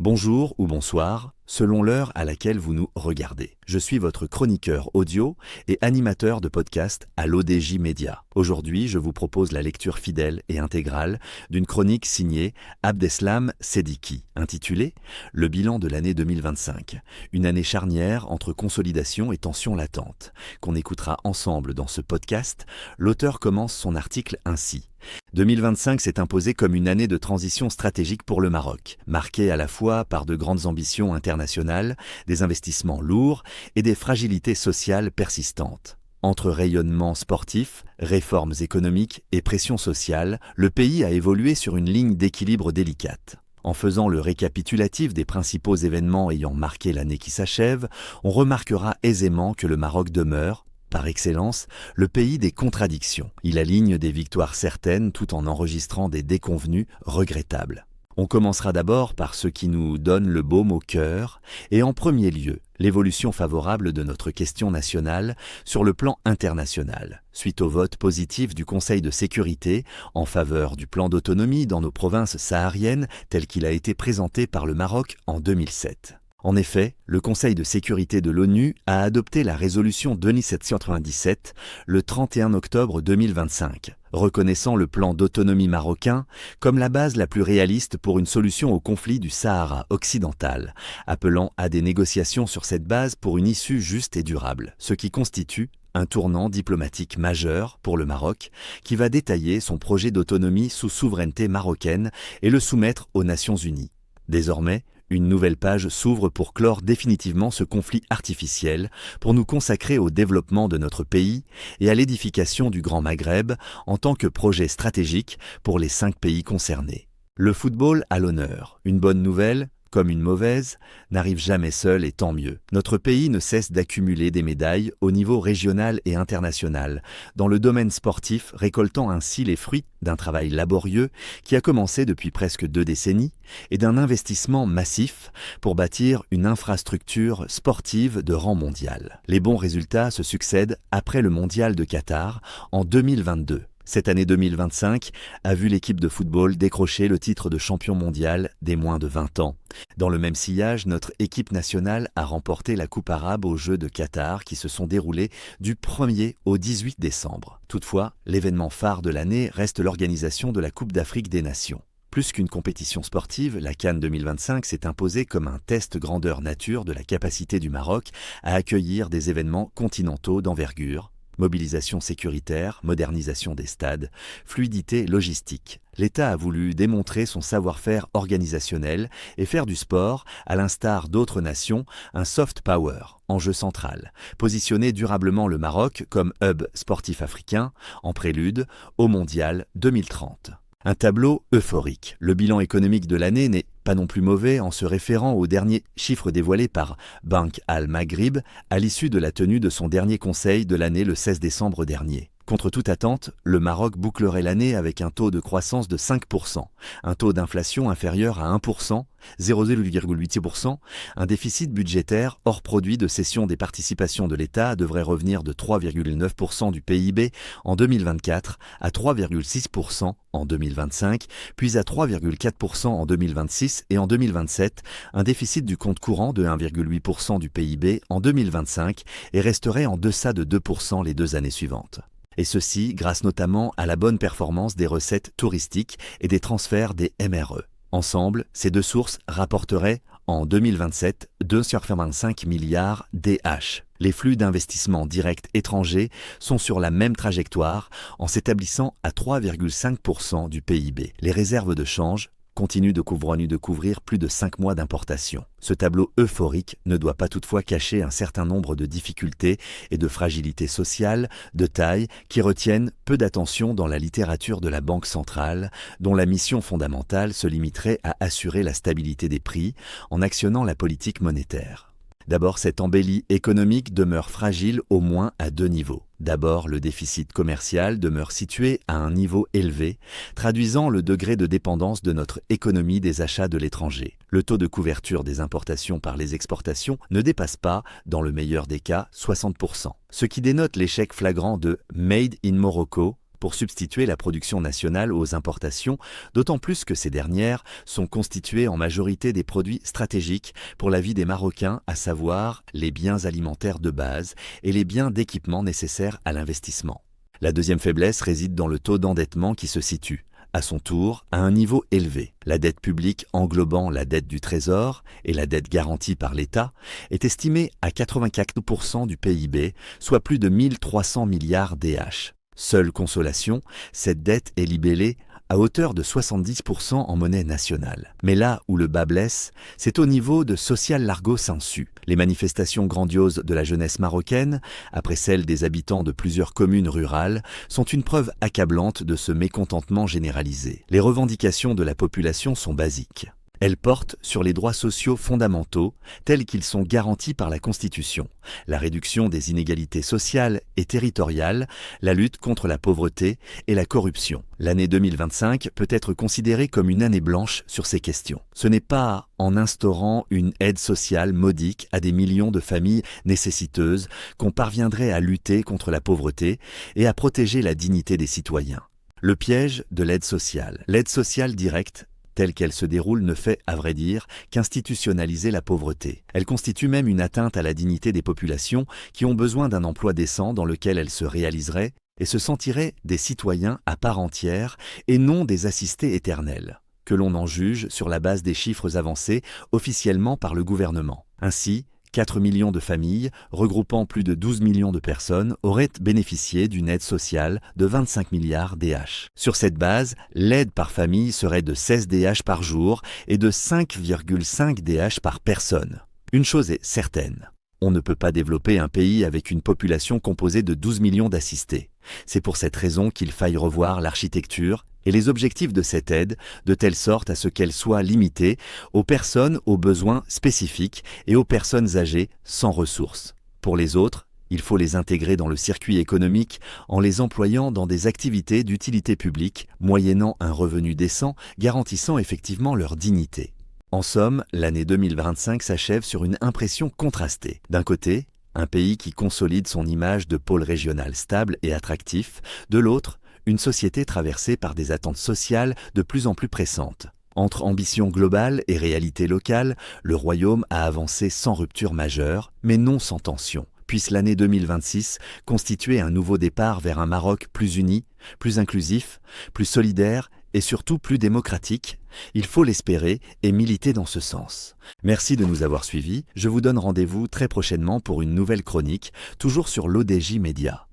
Bonjour ou bonsoir, selon l'heure à laquelle vous nous regardez. Je suis votre chroniqueur audio et animateur de podcast à l'ODJ Média. Aujourd'hui, je vous propose la lecture fidèle et intégrale d'une chronique signée Abdeslam Sediki, intitulée « Le bilan de l'année 2025 », une année charnière entre consolidation et tension latente. Qu'on écoutera ensemble dans ce podcast, l'auteur commence son article ainsi. 2025 s'est imposé comme une année de transition stratégique pour le Maroc, marquée à la fois par de grandes ambitions internationales, des investissements lourds et des fragilités sociales persistantes. Entre rayonnement sportif, réformes économiques et pression sociale, le pays a évolué sur une ligne d'équilibre délicate. En faisant le récapitulatif des principaux événements ayant marqué l'année qui s'achève, on remarquera aisément que le Maroc demeure, par excellence, le pays des contradictions. Il aligne des victoires certaines tout en enregistrant des déconvenues regrettables. On commencera d'abord par ce qui nous donne le baume au cœur, et en premier lieu, l'évolution favorable de notre question nationale sur le plan international, suite au vote positif du Conseil de sécurité en faveur du plan d'autonomie dans nos provinces sahariennes tel qu'il a été présenté par le Maroc en 2007. En effet, le Conseil de sécurité de l'ONU a adopté la résolution 2797 le 31 octobre 2025, reconnaissant le plan d'autonomie marocain comme la base la plus réaliste pour une solution au conflit du Sahara occidental, appelant à des négociations sur cette base pour une issue juste et durable, ce qui constitue un tournant diplomatique majeur pour le Maroc qui va détailler son projet d'autonomie sous souveraineté marocaine et le soumettre aux Nations Unies. Désormais, une nouvelle page s'ouvre pour clore définitivement ce conflit artificiel, pour nous consacrer au développement de notre pays et à l'édification du Grand Maghreb en tant que projet stratégique pour les 5 pays concernés. Le football à l'honneur. Une bonne nouvelle, comme une mauvaise, n'arrive jamais seule et tant mieux. Notre pays ne cesse d'accumuler des médailles au niveau régional et international, dans le domaine sportif, récoltant ainsi les fruits d'un travail laborieux qui a commencé depuis presque 2 décennies et d'un investissement massif pour bâtir une infrastructure sportive de rang mondial. Les bons résultats se succèdent après le mondial de Qatar en 2022. Cette année 2025 a vu l'équipe de football décrocher le titre de champion mondial des moins de 20 ans. Dans le même sillage, notre équipe nationale a remporté la Coupe arabe aux Jeux de Qatar qui se sont déroulés du 1er au 18 décembre. Toutefois, l'événement phare de l'année reste l'organisation de la Coupe d'Afrique des Nations. Plus qu'une compétition sportive, la CAN 2025 s'est imposée comme un test grandeur nature de la capacité du Maroc à accueillir des événements continentaux d'envergure. Mobilisation sécuritaire, modernisation des stades, fluidité logistique. L'État a voulu démontrer son savoir-faire organisationnel et faire du sport, à l'instar d'autres nations, un soft power, enjeu central, positionner durablement le Maroc comme hub sportif africain, en prélude au Mondial 2030. Un tableau euphorique. Le bilan économique de l'année n'est pas non plus mauvais en se référant aux derniers chiffres dévoilés par Banque Al-Maghrib à l'issue de la tenue de son dernier conseil de l'année le 16 décembre dernier. Contre toute attente, le Maroc bouclerait l'année avec un taux de croissance de 5%, un taux d'inflation inférieur à 1%, 0,8%, un déficit budgétaire hors produit de cession des participations de l'État devrait revenir de 3,9% du PIB en 2024 à 3,6% en 2025, puis à 3,4% en 2026 et en 2027, un déficit du compte courant de 1,8% du PIB en 2025 et resterait en deçà de 2% les 2 années suivantes. Et ceci grâce notamment à la bonne performance des recettes touristiques et des transferts des MRE. Ensemble, ces 2 sources rapporteraient en 2027 2,25 milliards DH. Les flux d'investissements directs étrangers sont sur la même trajectoire en s'établissant à 3,5% du PIB. Les réserves de change continuent de couvrir plus de 5 mois d'importation. Ce tableau euphorique ne doit pas toutefois cacher un certain nombre de difficultés et de fragilités sociales de taille qui retiennent peu d'attention dans la littérature de la Banque centrale, dont la mission fondamentale se limiterait à assurer la stabilité des prix en actionnant la politique monétaire. D'abord, cette embellie économique demeure fragile au moins à 2 niveaux. D'abord, le déficit commercial demeure situé à un niveau élevé, traduisant le degré de dépendance de notre économie des achats de l'étranger. Le taux de couverture des importations par les exportations ne dépasse pas, dans le meilleur des cas, 60%, ce qui dénote l'échec flagrant de « Made in Morocco », pour substituer la production nationale aux importations, d'autant plus que ces dernières sont constituées en majorité des produits stratégiques pour la vie des Marocains, à savoir les biens alimentaires de base et les biens d'équipement nécessaires à l'investissement. La deuxième faiblesse réside dans le taux d'endettement qui se situe, à son tour, à un niveau élevé. La dette publique englobant la dette du Trésor et la dette garantie par l'État est estimée à 84% du PIB, soit plus de 1300 milliards DH. Seule consolation, cette dette est libellée à hauteur de 70% en monnaie nationale. Mais là où le bas blesse, c'est au niveau de Social Largo Sensu. Les manifestations grandioses de la jeunesse marocaine, après celles des habitants de plusieurs communes rurales, sont une preuve accablante de ce mécontentement généralisé. Les revendications de la population sont basiques. Elles portent sur les droits sociaux fondamentaux tels qu'ils sont garantis par la Constitution, la réduction des inégalités sociales et territoriales, la lutte contre la pauvreté et la corruption. L'année 2025 peut être considérée comme une année blanche sur ces questions. Ce n'est pas en instaurant une aide sociale modique à des millions de familles nécessiteuses qu'on parviendrait à lutter contre la pauvreté et à protéger la dignité des citoyens. Le piège de l'aide sociale directe, telle qu'elle se déroule ne fait, à vrai dire, qu'institutionnaliser la pauvreté. Elle constitue même une atteinte à la dignité des populations qui ont besoin d'un emploi décent dans lequel elles se réaliseraient et se sentiraient des citoyens à part entière et non des assistés éternels, que l'on en juge sur la base des chiffres avancés officiellement par le gouvernement. Ainsi, 4 millions de familles, regroupant plus de 12 millions de personnes, auraient bénéficié d'une aide sociale de 25 milliards DH. Sur cette base, l'aide par famille serait de 16 DH par jour et de 5,5 DH par personne. Une chose est certaine, on ne peut pas développer un pays avec une population composée de 12 millions d'assistés. C'est pour cette raison qu'il faille revoir l'architecture et les objectifs de cette aide, de telle sorte à ce qu'elle soit limitée aux personnes aux besoins spécifiques et aux personnes âgées sans ressources. Pour les autres, il faut les intégrer dans le circuit économique en les employant dans des activités d'utilité publique, moyennant un revenu décent, garantissant effectivement leur dignité. En somme, l'année 2025 s'achève sur une impression contrastée. D'un côté, un pays qui consolide son image de pôle régional stable et attractif, de l'autre, une société traversée par des attentes sociales de plus en plus pressantes. Entre ambition globale et réalité locale, le royaume a avancé sans rupture majeure, mais non sans tension. Puisse l'année 2026 constituer un nouveau départ vers un Maroc plus uni, plus inclusif, plus solidaire et surtout plus démocratique, il faut l'espérer et militer dans ce sens. Merci de nous avoir suivis, je vous donne rendez-vous très prochainement pour une nouvelle chronique, toujours sur l'ODJ Média.